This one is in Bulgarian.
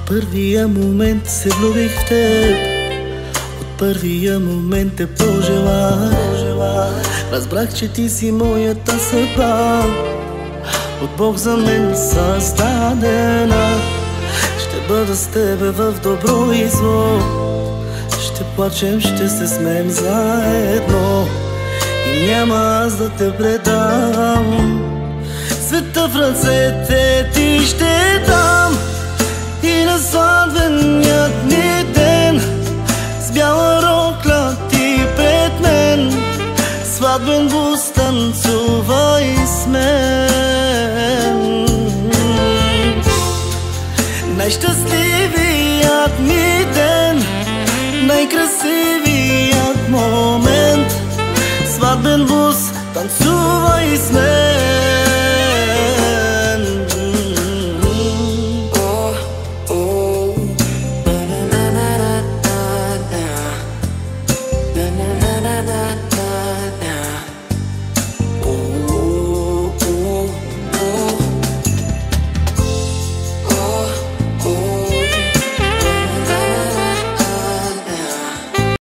първия момент се влюбих в теб, от първия момент те пожелах. Разбрах, че ти си моята съдба, от Бог за мен създадена. Ще бъда с тебе в добро и зло, ще плачем, ще се смеем заедно и няма аз да те предам. Света в ръцете ти ще дам и на сватбеният ни ден с бяла рокля ти пред мен, сватбен бус танцувай с мен. Най-щастливият ми ден, най-красивият момент, сватбен бус танцувай с мен.